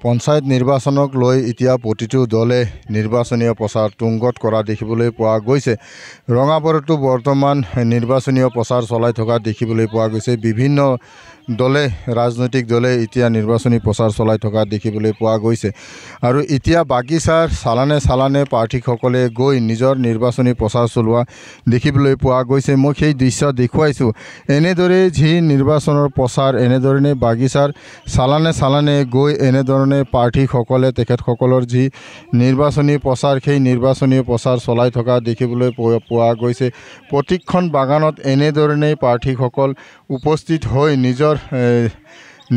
পঞ্চায়ত নিৰ্বাচনক লৈ এতিয়া প্ৰতিটো দলে নিৰ্বাচনীয় প্ৰচাৰ তুংগত কৰা দেখিবলৈ পোৱা গৈছে। ৰঙাপাৰাতো বৰ্তমান নিৰ্বাচনীয় প্ৰচাৰ চলাই থকা দেখিবলৈ পোৱা গৈছে। বিভিন্ন দলে ৰাজনৈতিক দলে এতিয়া নিৰ্বাচনী প্ৰচাৰ চলাই থকা দেখিবলৈ পোৱা গৈছে। আৰু এতিয়া বাগিচাৰ চালানে প্ৰাৰ্থীসকলে গৈ নিজৰ নিৰ্বাচনী প্ৰচাৰ চলোৱা দেখিবলৈ পোৱা গৈছে। মই সেই দৃশ্য দেখুৱাইছোঁ। এনেদৰে যি নিৰ্বাচনৰ প্ৰচাৰ এনেধৰণে বাগিচাৰ চালানে গৈ এনেধৰণে প্ৰাৰ্থীসকলে তেখেতসকলৰ যি নিৰ্বাচনী প্ৰচাৰ সেই নিৰ্বাচনী প্ৰচাৰ চলাই থকা দেখিবলৈ পোৱা গৈছে। প্ৰতিখন বাগানত এনেধৰণে প্ৰাৰ্থীসকল উপস্থিত হৈ নিজৰ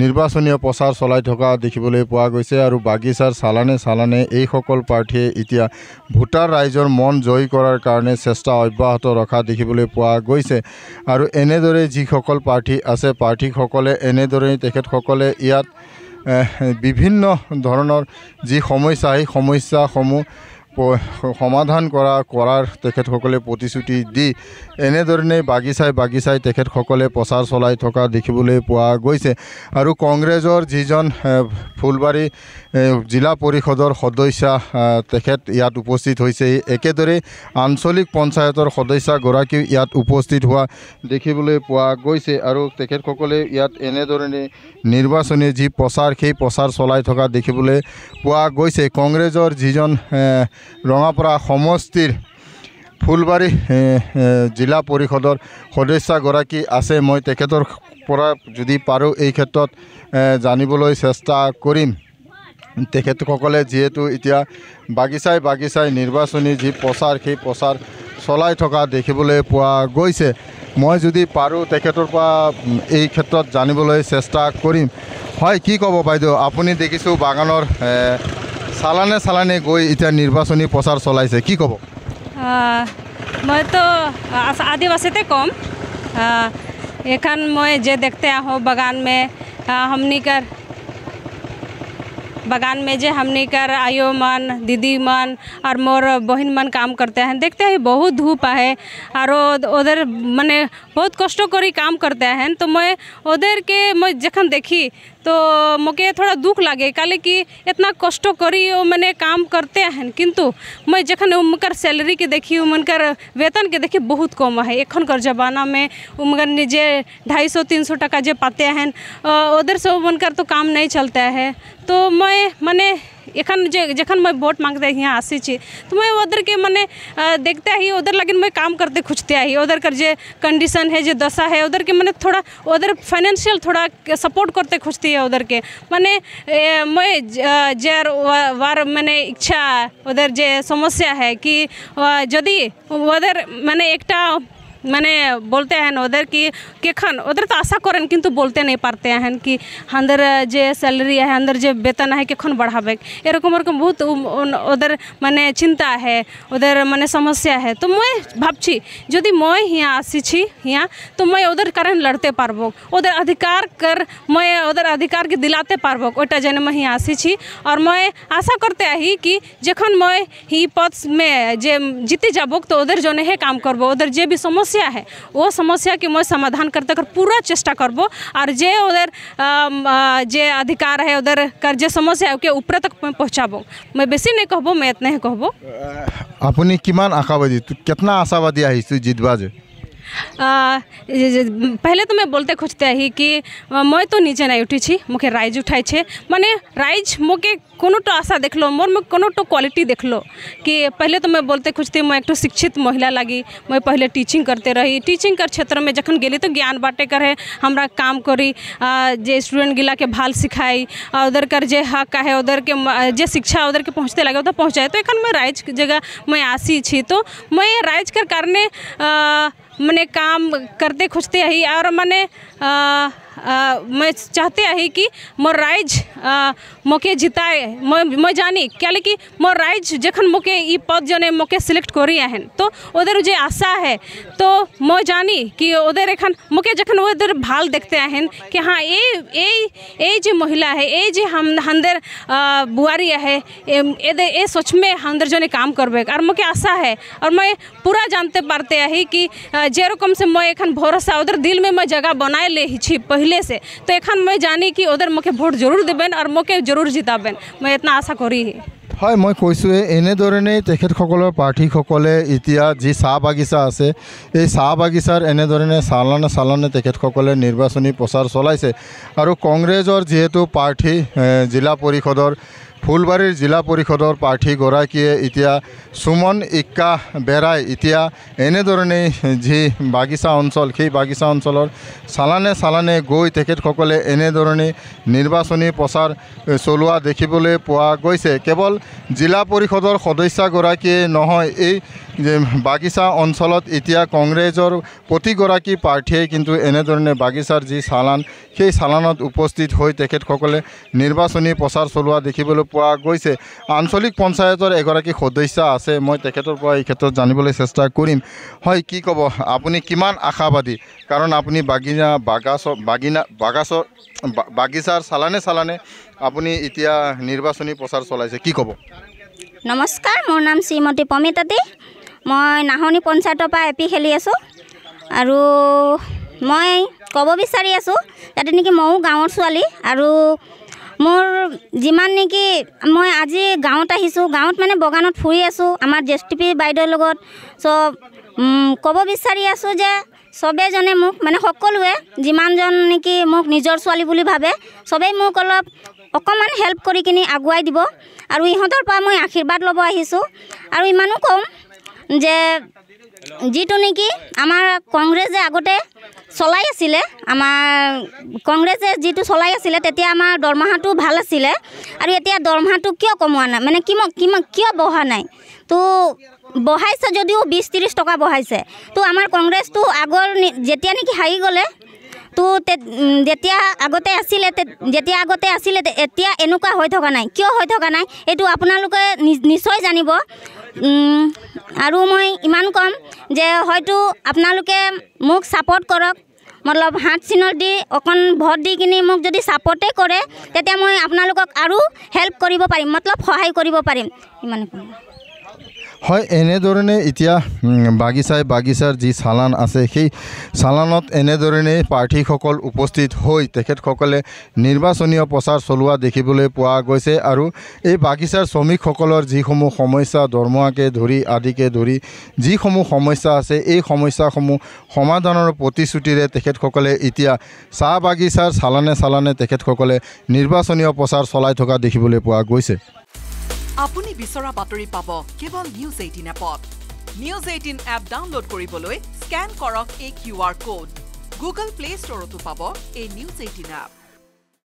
নিৰ্বাচনীয় প্ৰচাৰ চলাই থকা দেখিবলৈ পোৱা গৈছে। আৰু বাগিচাৰ চালানে এইসকল প্ৰাৰ্থীয়ে এতিয়া ভোটাৰ ৰাইজৰ মন জয় কৰাৰ কাৰণে চেষ্টা অব্যাহত ৰখা দেখিবলৈ পোৱা গৈছে। আৰু এনেদৰে যিসকল প্ৰাৰ্থী আছে প্ৰাৰ্থীসকলে এনেদৰে তেখেতসকলে ইয়াত বিভিন্ন ধৰণৰ যি সমস্যা সেই সমস্যাসমূহ সমাধান কৰাৰ তেখেতসকলে প্ৰতিশ্ৰুতি দি এনেধৰণে বাগিচাই তেখেতসকলে প্ৰচাৰ চলাই থকা দেখিবলৈ পোৱা গৈছে। আৰু কংগ্ৰেছৰ যিজন ফুলবাৰী জিলা পৰিষদৰ সদস্য তেখেত ইয়াত উপস্থিত হৈছে। একেদৰে আঞ্চলিক পঞ্চায়তৰ সদস্যগৰাকীও ইয়াত উপস্থিত হোৱা দেখিবলৈ পোৱা গৈছে। আৰু তেখেতসকলে ইয়াত এনেধৰণে নিৰ্বাচনী যি প্ৰচাৰ সেই প্ৰচাৰ চলাই থকা দেখিবলৈ পোৱা গৈছে। কংগ্ৰেছৰ যিজন ৰঙাপাৰা সমষ্টিৰ ফুলবাৰী জিলা পৰিষদৰ সদস্যগৰাকী আছে, মই তেখেতৰ পৰা যদি পাৰোঁ এই ক্ষেত্ৰত জানিবলৈ চেষ্টা কৰিম। তেখেতসকলে যিহেতু এতিয়া বাগিচাই নিৰ্বাচনী যি প্ৰচাৰ সেই প্ৰচাৰ চলাই থকা দেখিবলৈ পোৱা গৈছে। মই যদি পাৰোঁ তেখেতৰ পৰা এই ক্ষেত্ৰত জানিবলৈ চেষ্টা কৰিম। হয়, কি ক'ব বাইদেউ? আপুনি দেখিছোঁ বাগানৰ চালানে গৈ এতিয়া নিৰ্বাচনী প্ৰচাৰ চলাইছে, কি ক'ব? মইতো आदिवासी कम एखन मैं जे देखते हो बागान में हमनी कर आयो मन दीदी मन और मोर बहन मन काम करते हैं। देखते हैं बहुत धूप है और उधर माने बहुत कष्ट करी काम करते हैं। तो मैं उधर के मैं जखन देखी तो मुझे थोड़ा दुख लगे काले कि इतना कष्ट करी वो मैंने काम करते हैं, किंतु मैं जखन उनकर सैलरी के देखी उनकर वेतन के देखी बहुत कम है। एखन कर जमाना में उनकर जे 250-300 टका जे पाते हैं उधर से उनकर तो काम नहीं चलता है। तो मैं माने एखन जखन मैं वोट मांगते यहाँ आसी छी तो मैं उधर के माने देखते ही उधर लेकिन मैं काम करते खुजते ही उधर कर जे कंडीशन है जो दशा है उधर के मैंने थोड़ा उधर फाइनेंशियल थोड़ा सपोर्ट करते खुजती है उधर के माने मैं जर वार मैंने इच्छा उधर जे समस्या है कि यदि उधर मैंने एकटा मैंने बोलते हैं उधर की केखन उधर तो आशा करें किंतु बोलते नहीं पाते हैं कि अंदर जे सैलरी है अंदर जे वेतन है केखन बढ़ावे एरकम बहुत उधर माने चिंता है उधर माने समस्या है। तो मैं भावची यदि मैं यहाँ आसी छी यहाँ तो मैं उधर कारण लड़ते पारबो उधर अधिकार कर मैं उधर अधिकार के दिलाते पारबो ओटा जन मैं यहाँ आसी छी। और मैं आशा करते ही कि जखन मैं ही पद में जे जीती जाबो तो उधर जो है काम करबो उधर जे भी समस्या है वो समस्या के मैं समाधान करते कर पूरा चेष्टा करबो। और जे उधर जे अधिकार है उधर कर जे समस्या है के ऊपर तक मैं पहुँचाबो। मैं बेसी नहीं कहबो, मैं इतना ही कहबो। আপুনি किमान आशावादी कितना आशावादी है जितबा जे? पहले तो मैं बोलते खोजते ही कि मैं तो नीचे नहीं उठी छी मुखे राइज उठाई छे माने राइज मुके कोनो तो आशा देख लो मोर में कोनो तो क्वालिटी देख लो कि पहले तो मैं बोलते खोजती मैं एक तो शिक्षित महिला लगी। मैं पहले टीचिंग करते रही टीचिंग कर क्षेत्र में जखन गेली तो ज्ञान बाटे कर है हमरा काम करी जे स्टूडेंट गिला के भाल सिखाई उधर कर जे हक है उधर के जे शिक्षा उधर के पहुँचते लगे उधर पहुँचाए। तो एखन मैं राइज जगह मैं आसी छी तो मैं राइज कर कारणे मैंने काम करते खुजते ही और मैंने मैं चाहते ही कि मोर राइज मोके जिताए मैं जानी क्या लेकिन मोर राइज जखन मोके ई पद जने मोके सिलेक्ट करी हैं तो उधर जो आशा है तो मैं जानी कि उधर एखन मोके जखन उधर भाल देखते हैं कि हाँ ये जो महिला है ये जो हमदर बुआरी है ये सोच में हमदर जने काम करबे और मोके आशा है। और मैं पूरा जानते पारते ही कि जे रकम से मैं एखन भरोसा उधर दिल में मैं जगह बनाए ले ही छी पहले से तो एखन मैं जानी कि उधर मोके भोट जरूर देबेन और मोके जरूर जिताबेन मैं इतना आशा करी है হয় মই কৈছোঁৱে এনেধৰণেই তেখেতসকলৰ প্ৰাৰ্থীসকলে এতিয়া যি চাহ বাগিচা আছে এই চাহ বাগিচাৰ এনেধৰণে চালানে তেখেতসকলে নিৰ্বাচনী প্ৰচাৰ চলাইছে আৰু কংগ্ৰেছৰ যিহেতু প্ৰাৰ্থী জিলা পৰিষদৰ ফুলবাৰীৰ জিলা পৰিষদৰ প্ৰাৰ্থীগৰাকীয়ে এতিয়া সুমন ইক্কা বেৰাই এতিয়া এনেধৰণেই যি বাগিচা অঞ্চল সেই বাগিচা অঞ্চলৰ চালানে গৈ তেখেতসকলে এনেধৰণে নিৰ্বাচনী প্ৰচাৰ চলোৱা দেখিবলৈ পোৱা গৈছে কেৱল জিলা পৰিষদৰ সদস্যগৰাকীয়ে নহয় এই যে বাগিচা অঞ্চলত এতিয়া কংগ্ৰেছৰ প্ৰতিগৰাকী প্ৰাৰ্থীয়ে কিন্তু এনেধৰণে বাগিচাৰ যি চালান সেই চালানত উপস্থিত হৈ তেখেতসকলে নিৰ্বাচনী প্ৰচাৰ চলোৱা দেখিবলৈ পোৱা গৈছে আঞ্চলিক পঞ্চায়তৰ এগৰাকী সদস্য আছে মই তেখেতৰ পৰা এই ক্ষেত্ৰত জানিবলৈ চেষ্টা কৰিম হয় কি ক'ব আপুনি কিমান আশাবাদী কাৰণ আপুনি বাগিচাৰ চালানে আপুনি এতিয়া নিৰ্বাচনী প্ৰচাৰ চলাইছে কি ক'ব নমস্কাৰ মোৰ নাম শ্ৰীমতী পমিতাতি মই নাহনি পঞ্চায়তৰ পৰা এপি খেলি আছোঁ আৰু মই ক'ব বিচাৰি আছোঁ যাতে নেকি ময়ো গাঁৱৰ ছোৱালী আৰু মোৰ যিমান নেকি মই আজি গাঁৱত আহিছোঁ গাঁৱত মানে বাগানত ফুৰি আছোঁ আমাৰ জেষ্টিপি বাইদেউৰ লগত চব ক'ব বিচাৰি আছোঁ যে চবেই জনে মোক মানে সকলোৱে যিমানজন নেকি মোক নিজৰ ছোৱালী বুলি ভাবে চবেই মোক অকণমান হেল্প কৰি কিনি আগুৱাই দিব আৰু ইহঁতৰ পৰা মই আশীৰ্বাদ ল'ব আহিছোঁ আৰু ইমানো ক'ম যে যিটো নেকি আমাৰ কংগ্ৰেছে আগতে চলাই আছিলে আমাৰ কংগ্ৰেছে যিটো চলাই আছিলে তেতিয়া আমাৰ দৰমহাটো ভাল আছিলে আৰু এতিয়া দৰমহাটো কিয় কমোৱা নাই মানে কিয় বঢ়া নাই তো বঢ়াইছে যদিও 20-30 টকা বঢ়াইছে তো আমাৰ কংগ্ৰেছটো আগৰ যেতিয়া নেকি হাৰি গ'লে তো যেতিয়া আগতে আছিলে এতিয়া এনেকুৱা হৈ থকা নাই কিয় হৈ থকা নাই এইটো আপোনালোকে নিশ্চয় জানিব আৰু মই ইমান কম যে হয়তো আপোনালোকে মোক ছাপোৰ্ট কৰক মতলব হাত চিনৰ দি অকণ ভোট দি কিনি মোক যদি ছাপোৰ্টে কৰে তেতিয়া মই আপোনালোকক আৰু হেল্প কৰিব পাৰিম মতলব সহায় কৰিব পাৰিম ইমানে কম হয় এনেধৰণে এতিয়া বাগিচাৰ যি চালান আছে সেই চালানত এনেধৰণে প্ৰাৰ্থীসকল উপস্থিত হৈ তেখেতসকলে নিৰ্বাচনী প্ৰচাৰ চলোৱা দেখিবলৈ পোৱা গৈছে আৰু এই বাগিচাৰ শ্ৰমিকসকলৰ যিসমূহ সমস্যা দৰমহাকে ধৰি আদিকে ধৰি যিসমূহ সমস্যা আছে এই সমস্যাসমূহ সমাধানৰ প্ৰতিশ্ৰুতিৰে তেখেতসকলে এতিয়া চাহ বাগিচাৰ চালানে তেখেতসকলে নিৰ্বাচনী প্ৰচাৰ চলাই থকা দেখিবলৈ পোৱা গৈছে আপুনি বিচৰা বাতৰি পাব কেৱল নিউজ 18 এপত নিউজ 18 এপ ডাউনলোড কৰিবলৈ স্ক্যান কৰক এই QR কোড গুগল প্লে ষ্টৰতো পাব এই নিউজ 18 এপ